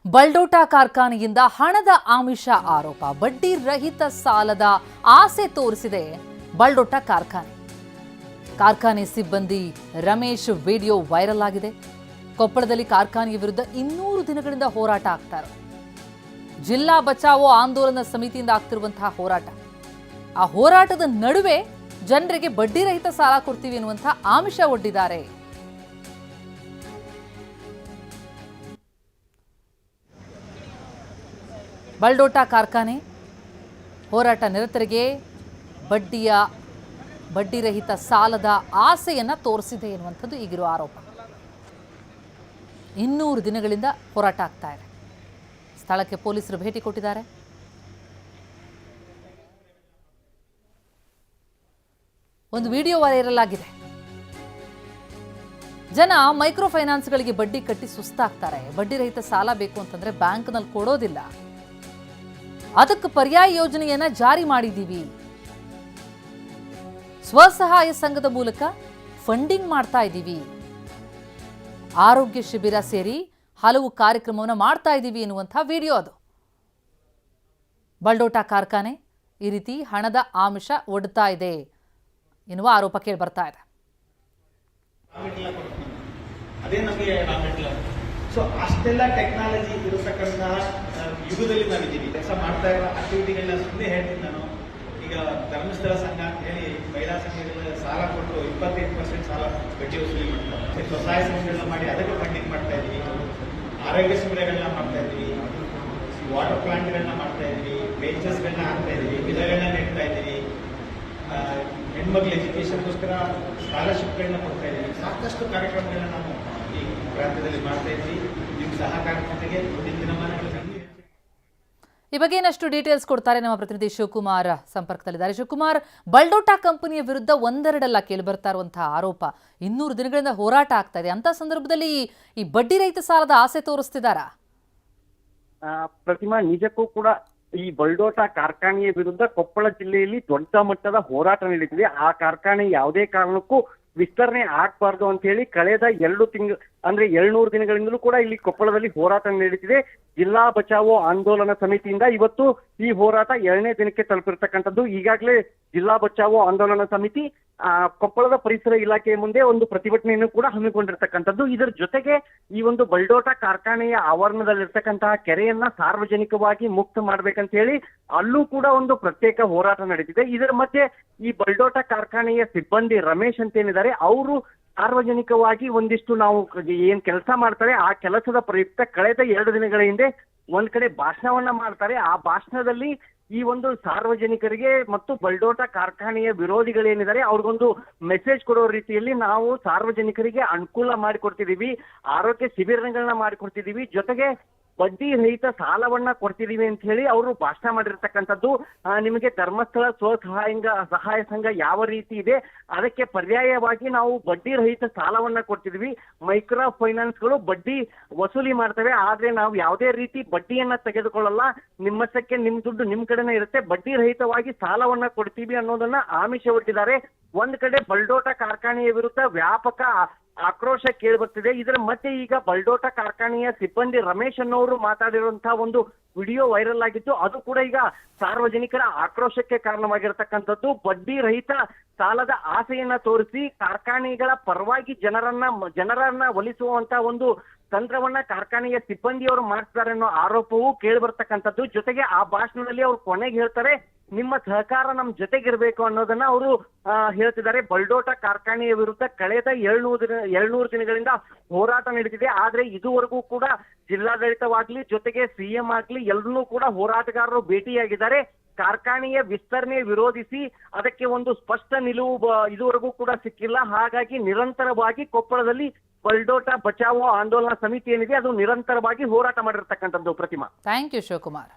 ಬಲ್ಡೋಟ ಕಾರ್ಖಾನೆಯಿಂದ ಹಣದ ಆಮಿಷ ಆರೋಪ. ಬಡ್ಡಿ ರಹಿತ ಸಾಲದ ಆಸೆ ತೋರಿಸಿದೆ ಬಲ್ಡೋಟ ಕಾರ್ಖಾನೆ. ಕಾರ್ಖಾನೆ ಸಿಬ್ಬಂದಿ ರಮೇಶ್ ವಿಡಿಯೋ ವೈರಲ್ ಆಗಿದೆ. ಕೊಪ್ಪಳದಲ್ಲಿ ಕಾರ್ಖಾನೆಯ ವಿರುದ್ಧ 200 ದಿನಗಳಿಂದ ಹೋರಾಟ ಆಗ್ತಾ ಇರೋದು. ಜಿಲ್ಲಾ ಬಚಾವೋ ಆಂದೋಲನ ಸಮಿತಿಯಿಂದ ಆಗ್ತಿರುವಂತಹ ಹೋರಾಟ. ಆ ಹೋರಾಟದ ನಡುವೆ ಜನರಿಗೆ ಬಡ್ಡಿ ರಹಿತ ಸಾಲ ಕೊಡ್ತೀವಿ ಎನ್ನುವಂತಹ ಆಮಿಷ ಒಡ್ಡಿದ್ದಾರೆ. ಬಲ್ಡೋಟ ಕಾರ್ಖಾನೆ ಹೋರಾಟ ನಿರತರಿಗೆ ಬಡ್ಡಿರಹಿತ ಸಾಲದ ಆಸೆಯನ್ನ ತೋರಿಸಿದೆ ಎನ್ನುವಂಥದ್ದು ಈಗಿರುವ ಆರೋಪ. 200 ದಿನಗಳಿಂದ ಹೋರಾಟ ಆಗ್ತಾ ಇದೆ. ಸ್ಥಳಕ್ಕೆ ಪೊಲೀಸರು ಭೇಟಿ ಕೊಟ್ಟಿದ್ದಾರೆ. ಒಂದು ವಿಡಿಯೋ ವೈರಲ್ ಆಗಿದೆ. ಜನ ಮೈಕ್ರೋ ಫೈನಾನ್ಸ್ಗಳಿಗೆ ಬಡ್ಡಿ ಕಟ್ಟಿ ಸುಸ್ತಾಗ್ತಾರೆ. ಬಡ್ಡಿ ರಹಿತ ಸಾಲ ಬೇಕು ಅಂತಂದ್ರೆ ಬ್ಯಾಂಕ್ನಲ್ಲಿ ಕೊಡೋದಿಲ್ಲ. ಅದಕ್ಕೆ ಪರ್ಯಾಯ ಯೋಜನೆಯನ್ನ ಜಾರಿ ಮಾಡಿದ್ದೀವಿ. ಸ್ವಸಹಾಯ ಸಂಘದ ಮೂಲಕ ಫಂಡಿಂಗ್ ಮಾಡ್ತಾ ಇದ್ದೀವಿ. ಆರೋಗ್ಯ ಶಿಬಿರ ಸೇರಿ ಹಲವು ಕಾರ್ಯಕ್ರಮವನ್ನು ಮಾಡ್ತಾ ಇದ್ದೀವಿ ಎನ್ನುವಂತಹ ವಿಡಿಯೋ ಅದು. ಬಲ್ಡೋಟ ಕಾರ್ಖಾನೆ ಈ ರೀತಿ ಹಣದ ಆಮಿಷ ಒಡ್ತಾ ಇದೆ ಎನ್ನುವ ಆರೋಪ ಕೇಳಿ ಬರ್ತಾ ಇದೆ. ಸೊ ಅಷ್ಟೆಲ್ಲ ಟೆಕ್ನಾಲಜಿ ಇರತಕ್ಕಂತಹ ಯುಗದಲ್ಲಿ ನಾವಿದ್ದೀವಿ. ಕೆಲಸ ಮಾಡ್ತಾ ಇರೋ ಆಕ್ಟಿವಿಟಿಗಳನ್ನ ಸುಮ್ಮನೆ ಹೇಳ್ತೀನಿ ನಾನು. ಈಗ ಧರ್ಮಸ್ಥಳ ಸಂಘ ಅಂತ ಹೇಳಿ ಮಹಿಳಾ ಸಂಘಗಳ ಸಾಲ ಕೊಟ್ಟು 25% ಸಾಲ ಬಡ್ಡಿ ವಸೂಲಿ ಮಾಡ್ತಾರೆ. ಸ್ವಸಹಾಯ ಸಂಘಗಳನ್ನ ಮಾಡಿ ಅದಕ್ಕೆ ಫಂಡಿಂಗ್ ಮಾಡ್ತಾ ಇದ್ವಿ. ಆರೋಗ್ಯ ಶಿಬಿರಗಳನ್ನ ಮಾಡ್ತಾ ಇದ್ವಿ. ವಾಟರ್ ಪ್ಲಾಂಟ್ಗಳನ್ನ ಮಾಡ್ತಾ ಇದ್ವಿ. ವೆಂಚರ್ಸ್ಗಳನ್ನ ಹಾಕ್ತಾ ಇದ್ವಿ. ಗಿಡಗಳನ್ನ ನೆಡ್ತಾ ಇದ್ವಿ. ಹೆಣ್ಮಕ್ಳ ಎಜುಕೇಶನ್ಗೋಸ್ಕರ ಸ್ಕಾಲರ್ಶಿಪ್ಗಳನ್ನ ಕೊಡ್ತಾ ಇದ್ವಿ. ಸಾಕಷ್ಟು ಕಾರ್ಯಕ್ರಮಗಳನ್ನ ನಾವು ಈ ಪ್ರಾಂತ್ಯದಲ್ಲಿ ಮಾಡ್ತಾ ಇದ್ವಿ. ನಿಮ್ಮ ಸಹಕಾರ ಜೊತೆಗೆ ಮುಂದಿನ ದಿನಮಾನಗಳಲ್ಲಿ ಈ ಬಗ್ಗೆ ಇನ್ನಷ್ಟು ಡೀಟೇಲ್ಸ್ ಕೊಡ್ತಾರೆ ನಮ್ಮ ಪ್ರತಿನಿಧಿ ಶಿವಕುಮಾರ್ ಸಂಪರ್ಕದಲ್ಲಿದ್ದಾರೆ. ಶಿವಕುಮಾರ್, ಬಲ್ಡೋಟ ಕಂಪನಿಯ ವಿರುದ್ಧ ಒಂದೆರಡಲ್ಲ ಕೇಳಿ ಬರ್ತಾ ಇರುವಂತಹ ಆರೋಪ. 200 ದಿನಗಳಿಂದ ಹೋರಾಟ ಆಗ್ತಾ ಇದೆ. ಅಂತ ಸಂದರ್ಭದಲ್ಲಿ ಈ ಬಡ್ಡಿ ರಹಿತ ಸಾಲದ ಆಸೆ ತೋರಿಸ್ತಿದ್ದಾರಾ? ಪ್ರತಿಮಾ, ನಿಜಕ್ಕೂ ಕೂಡ ಈ ಬಲ್ಡೋಟ ಕಾರ್ಖಾನೆಯ ವಿರುದ್ಧ ಕೊಪ್ಪಳ ಜಿಲ್ಲೆಯಲ್ಲಿ ದೊಡ್ಡ ಮಟ್ಟದ ಹೋರಾಟ ನಡೀತಿದೆ. ಆ ಕಾರ್ಖಾನೆ ಯಾವುದೇ ಕಾರಣಕ್ಕೂ ವಿಸ್ತರಣೆ ಆಗ್ಬಾರ್ದು ಅಂತ ಹೇಳಿ ಕಳೆದ 200 ದಿನಗಳಿಂದಲೂ ಕೂಡ ಇಲ್ಲಿ ಕೊಪ್ಪಳದಲ್ಲಿ ಹೋರಾಟ ನಡೀತಿದೆ. ಜಿಲ್ಲಾ ಬಚಾವೋ ಆಂದೋಲನ ಸಮಿತಿಯಿಂದ ಇವತ್ತು ಈ ಹೋರಾಟ 2ನೇ ದಿನಕ್ಕೆ ತಲುಪಿರ್ತಕ್ಕಂಥದ್ದು. ಈಗಾಗಲೇ ಜಿಲ್ಲಾ ಬಚಾವೋ ಆಂದೋಲನ ಸಮಿತಿ ಕೊಪ್ಪಳದ ಪರಿಸರ ಇಲಾಖೆಯ ಮುಂದೆ ಒಂದು ಪ್ರತಿಭಟನೆಯನ್ನು ಕೂಡ ಹಮ್ಮಿಕೊಂಡಿರ್ತಕ್ಕಂಥದ್ದು. ಇದರ ಜೊತೆಗೆ ಈ ಒಂದು ಬಲ್ಡೋಟ ಕಾರ್ಖಾನೆಯ ಆವರಣದಲ್ಲಿರ್ತಕ್ಕಂತಹ ಕೆರೆಯನ್ನ ಸಾರ್ವಜನಿಕವಾಗಿ ಮುಕ್ತ ಮಾಡ್ಬೇಕಂತ ಹೇಳಿ ಅಲ್ಲೂ ಕೂಡ ಒಂದು ಪ್ರತ್ಯೇಕ ಹೋರಾಟ ನಡೀತಿದೆ. ಇದರ ಮಧ್ಯೆ ಈ ಬಲ್ಡೋಟ ಕಾರ್ಖಾನೆಯ ಸಿಬ್ಬಂದಿ ರಮೇಶ್ ಅಂತ ಏನಿದ್ದಾರೆ, ಅವರು ಸಾರ್ವಜನಿಕವಾಗಿ ಒಂದಿಷ್ಟು ನಾವು ಏನ್ ಕೆಲಸ ಮಾಡ್ತಾರೆ ಆ ಕೆಲಸದ ಪ್ರಯುಕ್ತ ಕಳೆದ 2 ದಿನಗಳ ಹಿಂದೆ ಒಂದ್ ಕಡೆ ಭಾಷಣವನ್ನ ಮಾಡ್ತಾರೆ. ಆ ಭಾಷಣದಲ್ಲಿ ಈ ಒಂದು ಸಾರ್ವಜನಿಕರಿಗೆ ಮತ್ತು ಬಲ್ಡೋಟ ಕಾರ್ಖಾನೆಯ ವಿರೋಧಿಗಳೇನಿದ್ದಾರೆ ಅವ್ರಿಗೊಂದು ಮೆಸೇಜ್ ಕೊಡೋ ರೀತಿಯಲ್ಲಿ ನಾವು ಸಾರ್ವಜನಿಕರಿಗೆ ಅನುಕೂಲ ಮಾಡಿಕೊಡ್ತಿದೀವಿ, ಆರೋಗ್ಯ ಶಿಬಿರಗಳನ್ನ ಮಾಡಿಕೊಡ್ತಿದೀವಿ, ಜೊತೆಗೆ ಬಡ್ಡಿ ರಹಿತ ಸಾಲವನ್ನ ಕೊಡ್ತಿದೀವಿ ಅಂತ ಹೇಳಿ ಅವರು ಭಾಷಣ ಮಾಡಿರ್ತಕ್ಕಂಥದ್ದು. ನಿಮಗೆ ಧರ್ಮಸ್ಥಳ ಸಹಾಯ ಸಂಘ ಯಾವ ರೀತಿ ಇದೆ ಅದಕ್ಕೆ ಪರ್ಯಾಯವಾಗಿ ನಾವು ಬಡ್ಡಿ ರಹಿತ ಸಾಲವನ್ನ ಕೊಡ್ತಿದ್ವಿ. ಮೈಕ್ರೋ ಫೈನಾನ್ಸ್ಗಳು ಬಡ್ಡಿ ವಸೂಲಿ ಮಾಡ್ತವೆ, ಆದ್ರೆ ನಾವು ಯಾವುದೇ ರೀತಿ ಬಡ್ಡಿಯನ್ನ ತೆಗೆದುಕೊಳ್ಳಲ್ಲ, ನಿಮ್ಮಷ್ಟಕ್ಕೆ ನಿಮ್ ದುಡ್ಡು ನಿಮ್ ಕಡೆನೇ ಇರುತ್ತೆ, ಬಡ್ಡಿ ರಹಿತವಾಗಿ ಸಾಲವನ್ನ ಕೊಡ್ತೀವಿ ಅನ್ನೋದನ್ನ ಆಮಿಷ ಒಡ್ಡಿದ್ದಾರೆ. ಒಂದ್ ಕಡೆ ಬಲ್ಡೋಟ ಕಾರ್ಖಾನೆಯ ವಿರುದ್ಧ ವ್ಯಾಪಕ ಆಕ್ರೋಶ ಕೇಳಿಬರ್ತಿದೆ. ಇದರ ಮಧ್ಯೆ ಈಗ ಬಲ್ಡೋಟ ಕಾರ್ಖಾನೆಯ ಸಿಬ್ಬಂದಿ ರಮೇಶ್ ಅನ್ನೋರು ಮಾತಾಡಿರುವಂತಹ ಒಂದು ವಿಡಿಯೋ ವೈರಲ್ ಆಗಿತ್ತು. ಅದು ಕೂಡ ಈಗ ಸಾರ್ವಜನಿಕರ ಆಕ್ರೋಶಕ್ಕೆ ಕಾರಣವಾಗಿರತಕ್ಕಂಥದ್ದು. ಬಡ್ಡಿ ರಹಿತ ಸಾಲದ ಆಸೆಯನ್ನ ತೋರಿಸಿ ಕಾರ್ಖಾನೆಗಳ ಪರವಾಗಿ ಜನರನ್ನ ಒಲಿಸುವಂತ ಒಂದು ತಂತ್ರವನ್ನ ಕಾರ್ಖಾನೆಯ ಸಿಬ್ಬಂದಿಯವರು ಮಾಡ್ತಾರೆ ಅನ್ನೋ ಆರೋಪವು ಕೇಳಿ ಬರ್ತಕ್ಕಂಥದ್ದು. ಜೊತೆಗೆ ಆ ಭಾಷಣದಲ್ಲಿ ಅವ್ರು ಕೊನೆಗೆ ಹೇಳ್ತಾರೆ, ನಿಮ್ಮ ಸಹಕಾರ ನಮ್ ಜೊತೆಗಿರ್ಬೇಕು ಅನ್ನೋದನ್ನ ಅವರು ಹೇಳ್ತಿದ್ದಾರೆ. ಬಲ್ಡೋಟ ಕಾರ್ಖಾನೆಯ ವಿರುದ್ಧ ಕಳೆದ 200 ದಿನಗಳಿಂದ ಹೋರಾಟ ನಡೀತಿದೆ. ಆದ್ರೆ ಇದುವರೆಗೂ ಕೂಡ ಜಿಲ್ಲಾಡಳಿತವಾಗ್ಲಿ ಜೊತೆಗೆ ಸಿಎಂ ಆಗ್ಲಿ ಎಲ್ಲರೂ ಕೂಡ ಹೋರಾಟಗಾರರು ಭೇಟಿಯಾಗಿದ್ದಾರೆ. ಕಾರ್ಖಾನೆಯ ವಿಸ್ತರಣೆ ವಿರೋಧಿಸಿ ಅದಕ್ಕೆ ಒಂದು ಸ್ಪಷ್ಟ ನಿಲುವು ಇದುವರೆಗೂ ಕೂಡ ಸಿಕ್ಕಿಲ್ಲ. ಹಾಗಾಗಿ ನಿರಂತರವಾಗಿ ಕೊಪ್ಪಳದಲ್ಲಿ ಬಲ್ಡೋಟ ಬಚಾವೋ ಆಂದೋಲನ ಸಮಿತಿ ಏನಿದೆ ಅದು ನಿರಂತರವಾಗಿ ಹೋರಾಟ ಮಾಡಿರ್ತಕ್ಕಂಥದ್ದು. ಪ್ರತಿಮಾ, ಥ್ಯಾಂಕ್ ಯು ಶಿವಕುಮಾರ್.